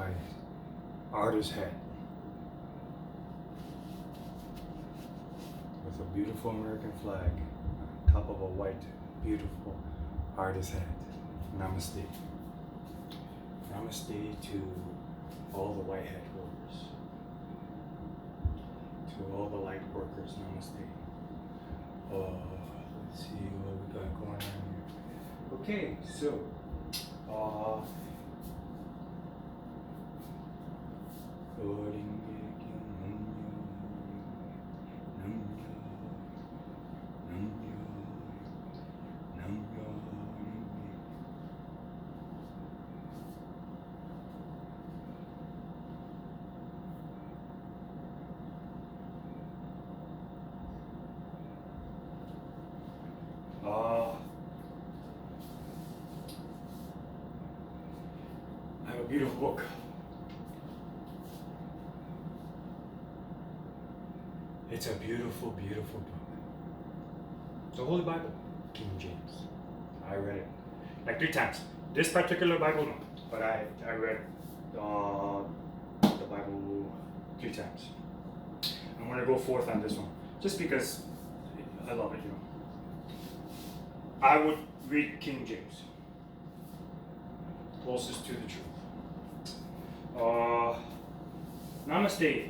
my artist hat with a beautiful American flag on top of a white, beautiful artist hat. Namaste. Namaste to all the white hat workers. To all the light workers, namaste. Let's see what we got going on here. Okay, so I have a beautiful book. It's a beautiful, beautiful book. The Holy Bible, King James. I read it like 3 times. This particular Bible, no, but I read the Bible 3 times. I'm gonna go forth on this one, just because I love it, you know. I would read King James, closest to the truth. Namaste.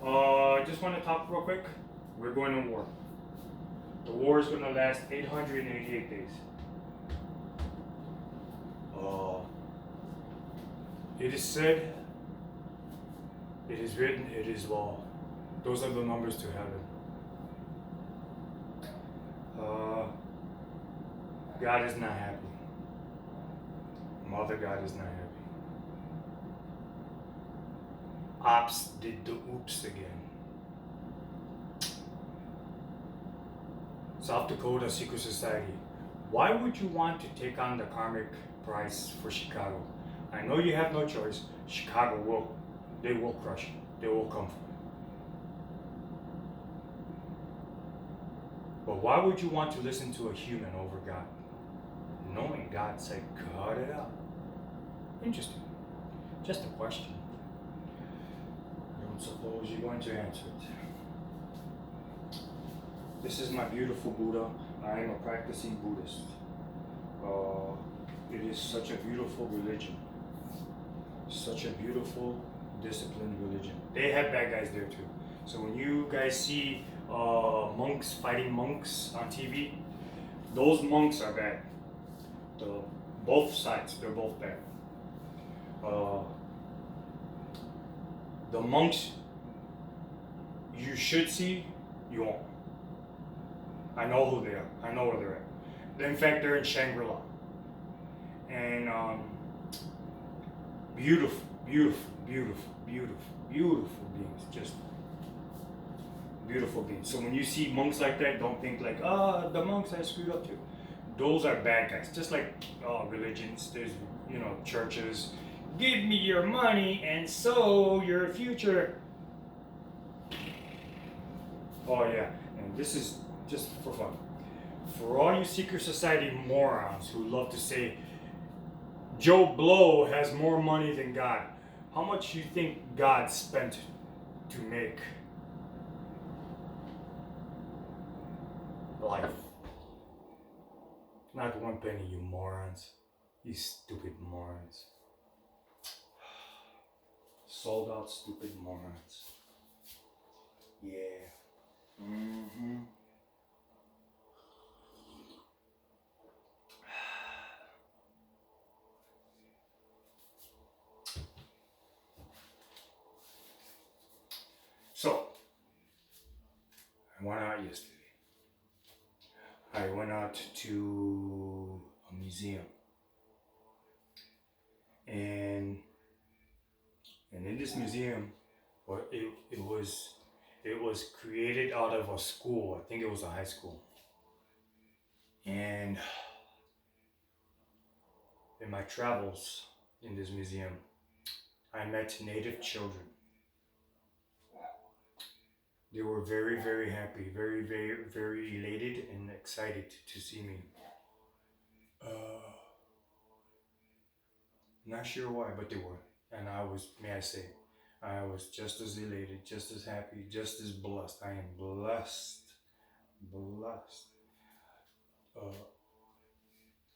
I just want to talk real quick. We're going to war. The war is going to last 888 days. It is said, it is written, it is law. Those are the numbers to heaven. God is not happy. Mother God is not happy. Ops did the oops again. South Dakota Secret Society. Why would you want to take on the karmic price for Chicago? I know you have no choice. Chicago will crush you. They will come for you. But why would you want to listen to a human over God? Knowing God said, cut it out. Interesting. Just a question. I don't suppose you're going to answer it. This is my beautiful Buddha. I am a practicing Buddhist. It is such a beautiful religion. Such a beautiful, disciplined religion. They have bad guys there too. So when you guys see monks fighting monks on TV, those monks are bad. Both sides, they're both bad. The monks you should see, you won't. I know who they are. I know where they're at. In fact, they're in Shangri-La. And beautiful, beautiful, beautiful, beautiful, beautiful beings. Just beautiful beings. So when you see monks like that, don't think like, the monks I screwed up to. Those are bad guys. Just like religions, there's, churches. Give me your money and sow your future. Oh yeah, and this is just for fun. For all you secret society morons who love to say Joe Blow has more money than God, how much you think God spent to make life? Not 1 penny, you morons. You stupid morons. Sold out stupid morons. Yeah. Mm-hmm. So, I went out yesterday. I went out to a museum. And in this museum, it was created out of a school. I think it was a high school. And in my travels in this museum, I met Native children. They were very, very happy, very, very, very elated and excited to see me. Not sure why, but they were. And I was just as elated, just as happy, just as blessed. I am blessed, blessed. Uh,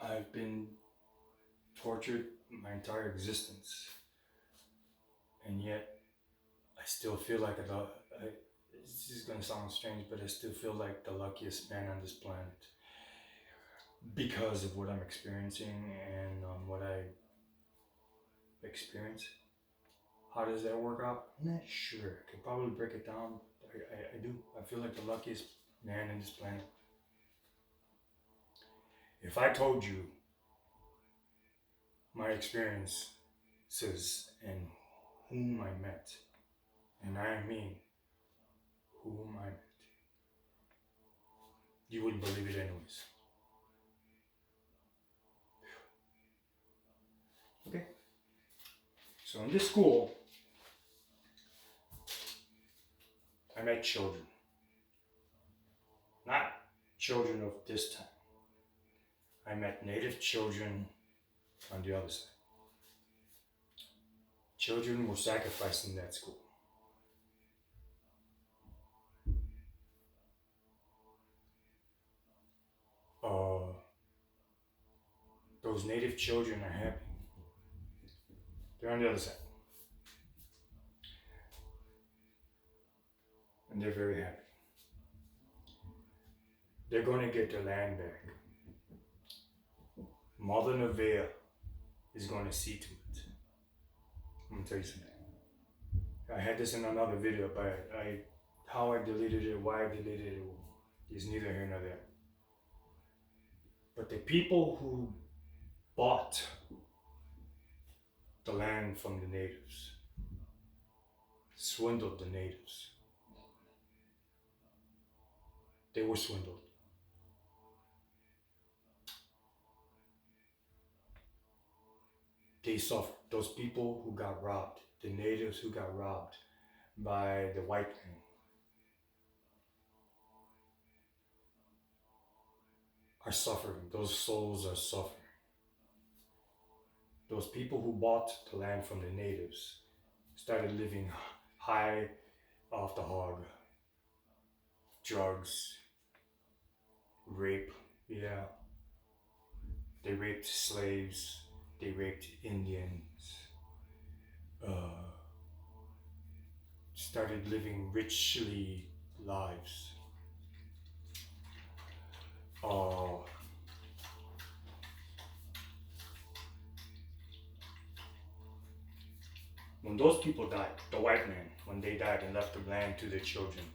I've been tortured my entire existence, and yet I still feel like this is gonna sound strange, but I still feel like the luckiest man on this planet because of what I'm experiencing and what I experience. How does that work out? I'm not sure. I could probably break it down. I do. I feel like the luckiest man on this planet. If I told you my experiences and whom I met, and I mean whom I met, you wouldn't believe it anyways. Okay. So in this school, I met children. Not children of this time. I met native children on the other side. Children were sacrificed in that school. Those native children are happy. They're on the other side. And they're very happy. They're going to get their land back. Mother Nevaeh is going to see to it. I'm going to tell you something. I had this in another video, but how I deleted it, why I deleted it, is neither here nor there. But the people who bought the land from the natives swindled the natives. They were swindled. They suffered. Those people who got robbed, the natives who got robbed by the white man, are suffering. Those souls are suffering. Those people who bought the land from the natives started living high off the hog. Drugs, rape, yeah. They raped slaves, they raped Indians, started living richly lives. When those people died, the white men, when they died and left the land to their children,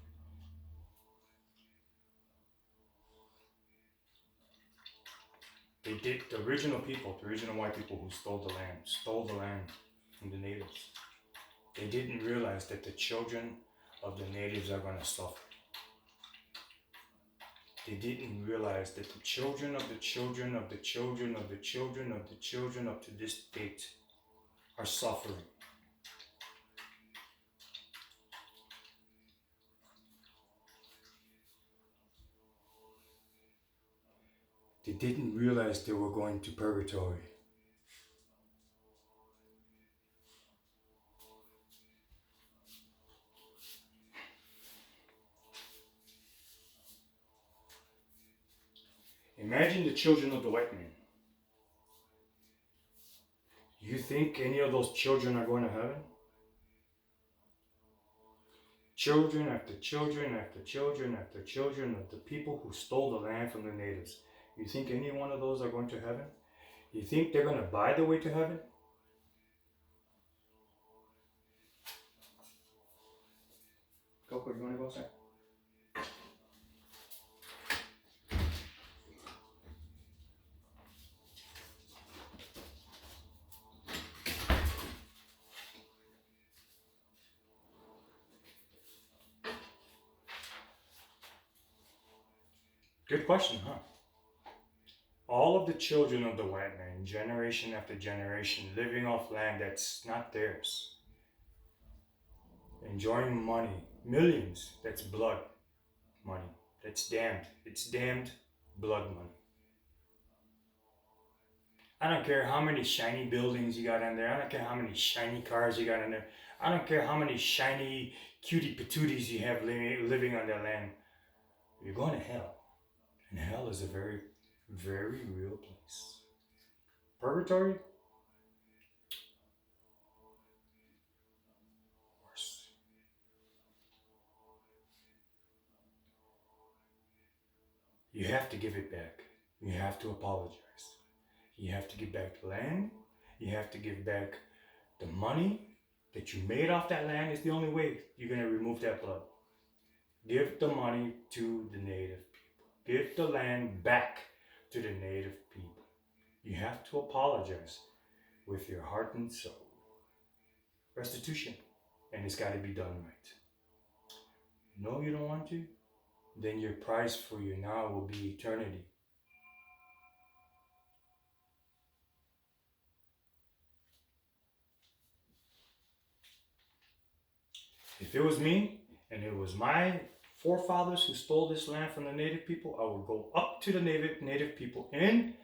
they did, the original people, the original white people who stole the land from the natives. They didn't realize that the children of the natives are going to suffer. They didn't realize that the children of the children of the children of the children of the children up to this date are suffering. They didn't realize they were going to purgatory. Imagine the children of the white man. You think any of those children are going to heaven? Children after children after children after children of the people who stole the land from the natives. You think any one of those are going to heaven? You think they're going to buy the way to heaven? Coco, you want to go outside? Good question, huh? All of the children of the white man, generation after generation, living off land that's not theirs, enjoying money, millions, that's blood money, that's damned, it's damned blood money. I don't care how many shiny buildings you got in there. I don't care how many shiny cars you got in there. I don't care how many shiny cutie patooties you have living on that land. You're going to hell. And hell is a very, very real place. Purgatory? Worse. You have to give it back. You have to apologize. You have to give back the land. You have to give back the money that you made off that land. Is the only way you're going to remove that blood. Give the money to the native people. Give the land back to the native people. You have to apologize with your heart and soul. Restitution. And it's got to be done right. No, you don't want to? Then your price for you now will be eternity. If it was me and it was my forefathers who stole this land from the native people, I would go up to the native people in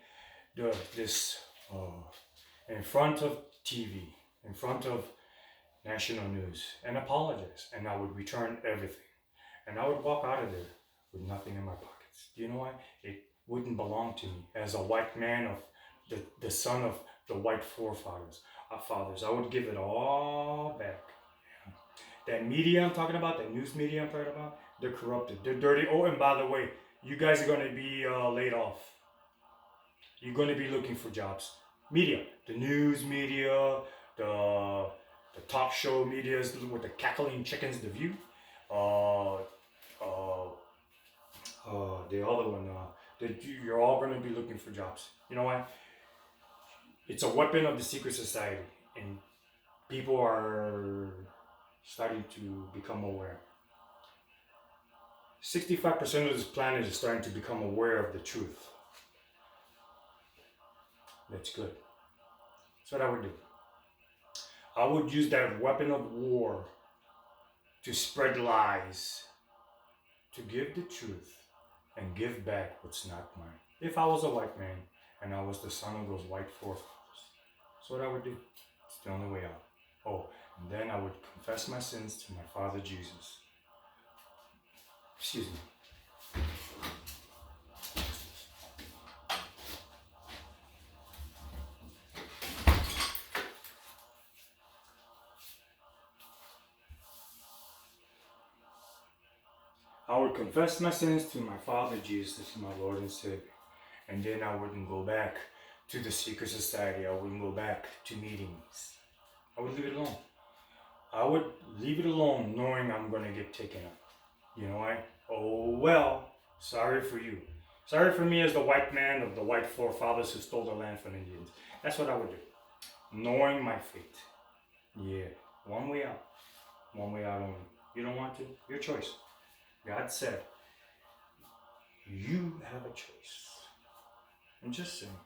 in front of TV, in front of national news, and apologize. And I would return everything. And I would walk out of there with nothing in my pockets. Do you know why? It wouldn't belong to me as a white man of the son of the white forefathers. Fathers. I would give it all back. That media I'm talking about, that news media I'm talking about, they're corrupted. They're dirty. Oh, and by the way, you guys are going to be laid off. You're going to be looking for jobs. Media, the news media, the talk show media with the cackling chickens, The View. The other one, you're all going to be looking for jobs. You know why? It's a weapon of the secret society, and people are starting to become aware. 65% of this planet is starting to become aware of the truth. That's good. That's what I would do. I would use that weapon of war to spread lies, to give the truth, and give back what's not mine. If I was a white man and I was the son of those white forefathers, that's what I would do. It's the only way out. Oh, and then I would confess my sins to my Father Jesus. Excuse me. I would confess my sins to my Father Jesus, my Lord and Savior. And then I wouldn't go back to the secret society. I wouldn't go back to meetings. I would leave it alone. I would leave it alone knowing I'm going to get taken up. You know why? Oh, well, sorry for you. Sorry for me as the white man of the white forefathers who stole the land from Indians. That's what I would do. Knowing my fate. Yeah, one way out. One way out only. You don't want to? Your choice. God said, you have a choice. I'm just saying.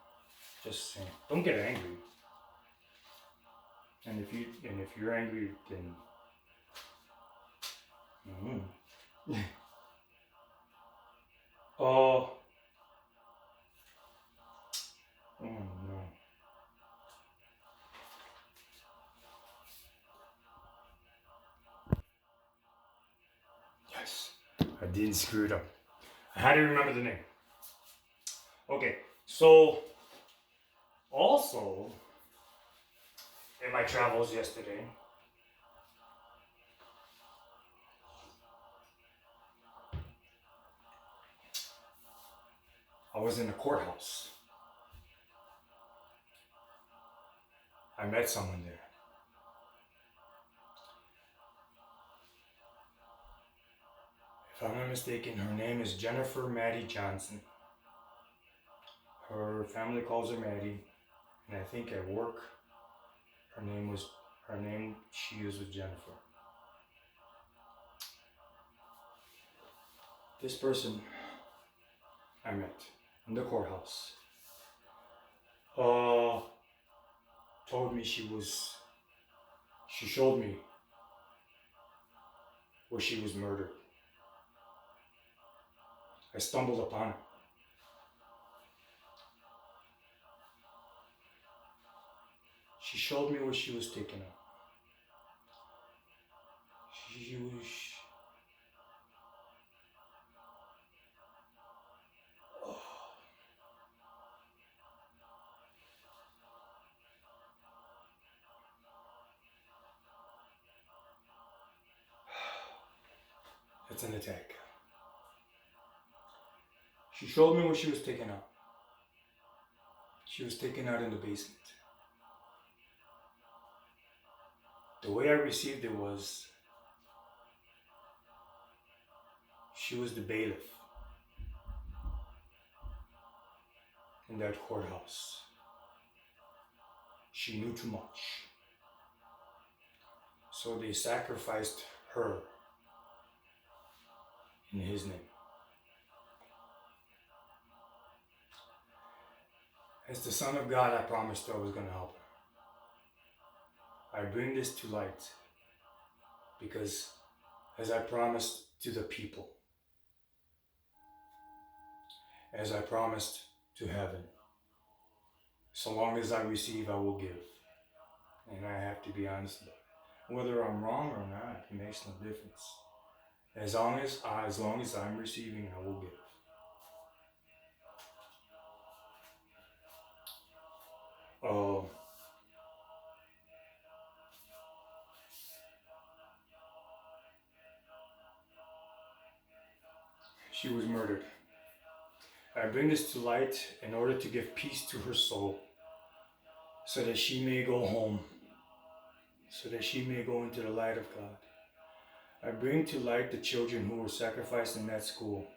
Just saying. Don't get angry. And if you're angry, then oh no. Yes, I didn't screw it up. I had to remember the name. Okay, so also in my travels yesterday, I was in the courthouse. I met someone there. If I'm not mistaken, her name is Jennifer Maddie Johnson. Her family calls her Maddie, and I think at work, she used was Jennifer. This person I met in the courthouse told me she showed me where she was murdered. I stumbled upon it. She showed me what she was taking up. She was. Oh. It's an attack. She showed me what she was taking out. She was taken out in the basement. The way I received it was she was the bailiff in that courthouse. She knew too much. So they sacrificed her in his name. As the Son of God, I promised her I was going to help her. I bring this to light because, as I promised to the people, as I promised to heaven, so long as I receive, I will give. And I have to be honest about it. Whether I'm wrong or not, it makes no difference. As long as I'm receiving, I will give. She was murdered. I bring this to light in order to give peace to her soul, so that she may go home, so that she may go into the light of God. I bring to light the children who were sacrificed in that school,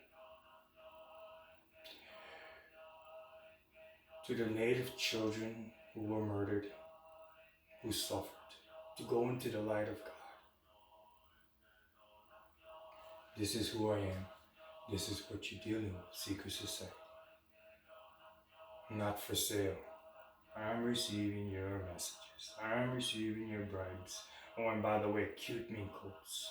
to the native children who were murdered, who suffered, to go into the light of God. This is who I am. This is what you're dealing with, secret society. Not for sale. I'm receiving your messages. I'm receiving your bribes. Oh, and by the way, cute mink coats.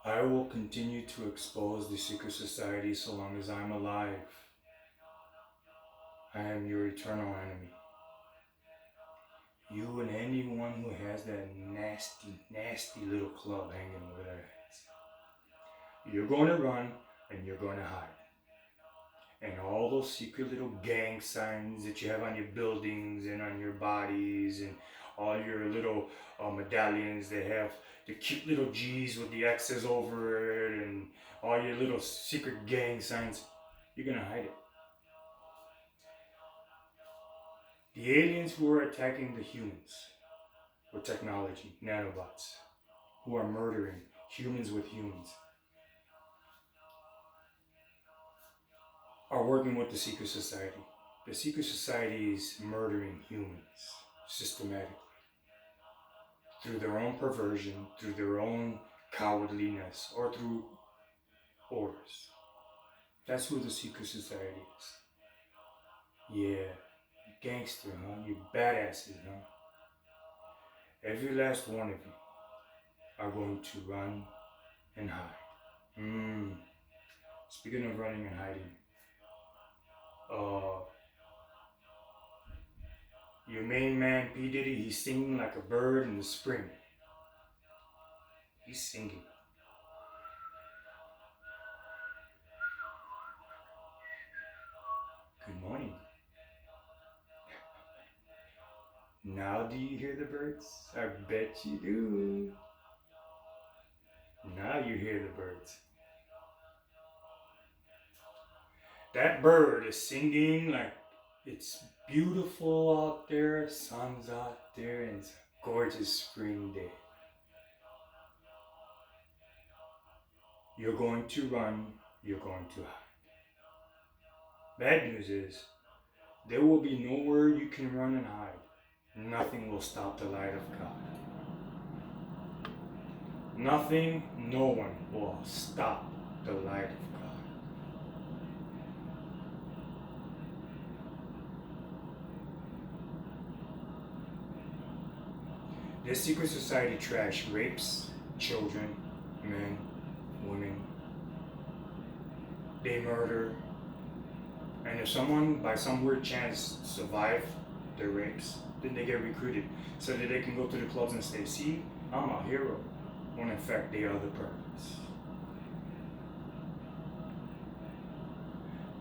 I will continue to expose the secret society so long as I'm alive. I am your eternal enemy. You and anyone who has that nasty, nasty little club hanging over their heads. You're going to run and you're going to hide. And all those secret little gang signs that you have on your buildings and on your bodies, and all your little medallions that have the cute little G's with the X's over it, and all your little secret gang signs, you're going to hide it. The aliens who are attacking the humans with technology, nanobots, who are murdering humans with humans, are working with the secret society. The secret society is murdering humans systematically through their own perversion, through their own cowardliness, or through orders. That's who the secret society is. Yeah, gangster, huh? You badasses, huh? Every last one of you are going to run and hide. Speaking of running and hiding, your main man, P. Diddy, he's singing like a bird in the spring. He's singing. Good morning. Now do you hear the birds? I bet you do. Now you hear the birds. That bird is singing like it's beautiful out there, sun's out there, and it's a gorgeous spring day. You're going to run, you're going to hide. Bad news is, there will be nowhere you can run and hide. Nothing will stop the light of God. Nothing, no one will stop the light of God. This secret society trash rapes children, men, women. They murder. And if someone, by some weird chance, survive their rapes, then they get recruited so that they can go to the clubs and say, see, I'm a hero, when in fact they are the perverts.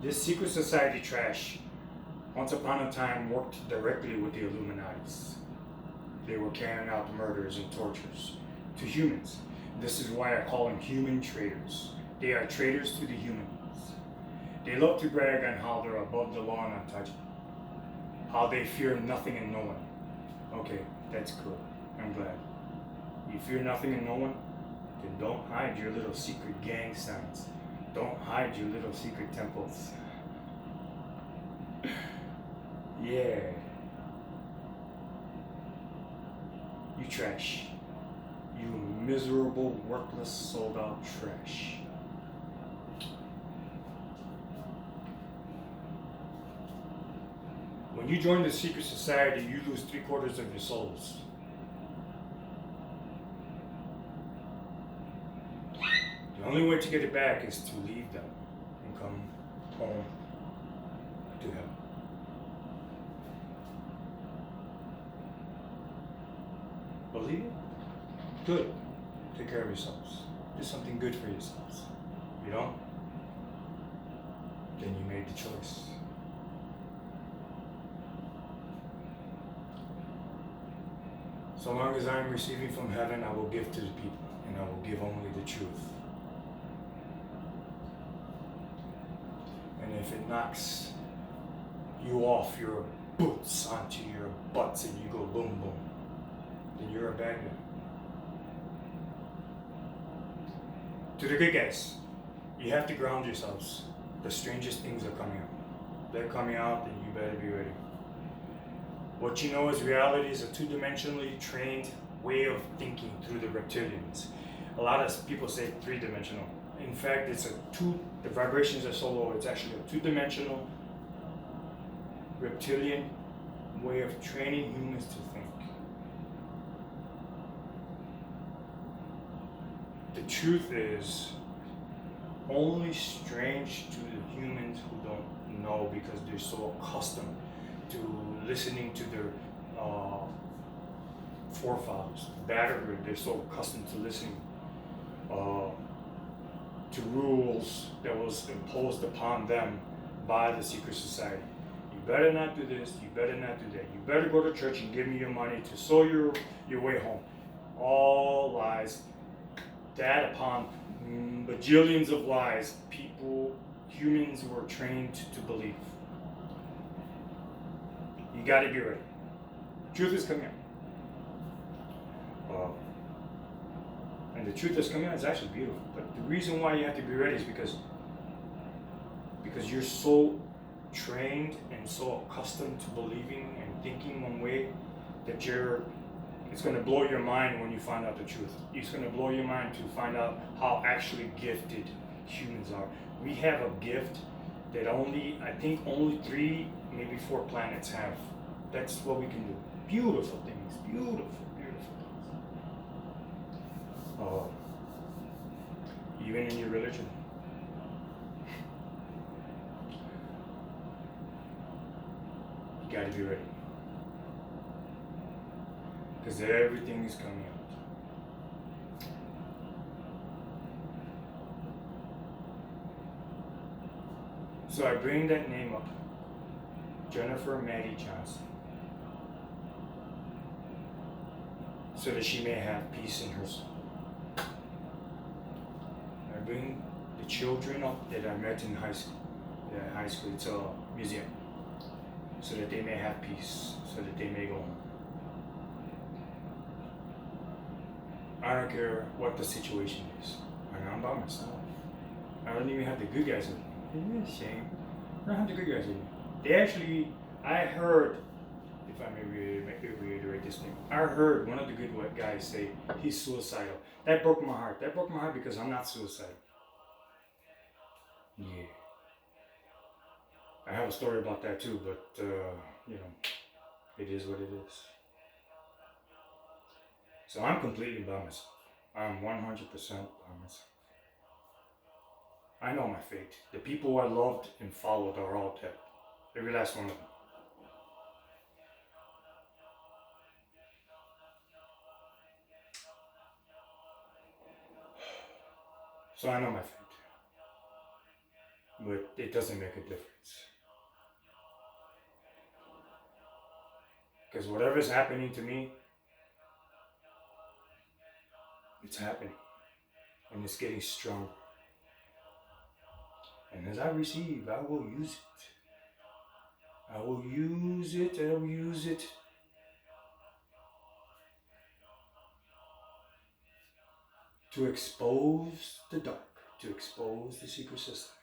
This secret society trash, once upon a time, worked directly with the Illuminatis. They were carrying out murders and tortures to humans. This is why I call them human traitors. They are traitors to the humans. They love to brag on how they're above the law and untouchable. How they fear nothing and no one. Okay, that's cool. I'm glad. You fear nothing and no one? Then don't hide your little secret gang signs. Don't hide your little secret temples. Yeah. You trash. You miserable, worthless, sold out trash. When you join the secret society, you lose 3/4 of your souls. The only way to get it back is to leave them and come home to hell. Believe it? Good. Take care of yourselves. Do something good for yourselves. You don't? Then you made the choice. So long as I am receiving from heaven, I will give to the people, and I will give only the truth. And if it knocks you off your boots onto your butts and you go boom boom, then you're a bad guy. To the good guys, you have to ground yourselves. The strangest things are coming out. They're coming out, and you better be ready. What you know as reality is a two-dimensionally trained way of thinking through the reptilians. A lot of people say three-dimensional. In fact, the vibrations are so low, it's actually a two-dimensional reptilian way of training humans to think. The truth is only strange to the humans who don't know because they're so accustomed to listening to their forefathers. They're so accustomed to listening to rules that was imposed upon them by the secret society. You better not do this, you better not do that. You better go to church and give me your money to sow your way home. All lies. That upon bajillions of lies humans were trained to believe. You gotta be ready. Truth is coming out. And the truth that's coming out is actually beautiful. But the reason why you have to be ready is because you're so trained and so accustomed to believing and thinking one way that it's going to blow your mind when you find out the truth. It's going to blow your mind to find out how actually gifted humans are. We have a gift that I think only 3, maybe 4 planets have. That's what we can do. Beautiful things, beautiful things. Even in your religion. You gotta be ready. Because everything is coming out. So I bring that name up, Jennifer Maddie Johnson, so that she may have peace in her soul. I bring the children up that I met in high school. Yeah, high school, it's a museum, so that they may have peace, so that they may go home. I don't care what the situation is. I'm by myself. I don't even have the good guys with me. Isn't it a shame? I don't have the good guys with me. I heard, if I may reiterate this thing, I heard one of the good guys say he's suicidal. That broke my heart. That broke my heart because I'm not suicidal. Yeah. I have a story about that too, but, it is what it is. So I'm completely by myself. I'm 100% by myself. I know my fate. The people I loved and followed are all dead. Every last one of them. So I know my fate. But it doesn't make a difference. Because whatever's happening to me, it's happening. And it's getting stronger. And as I receive, I will use it. I will use it. I will use it. To expose the dark. To expose the secret society.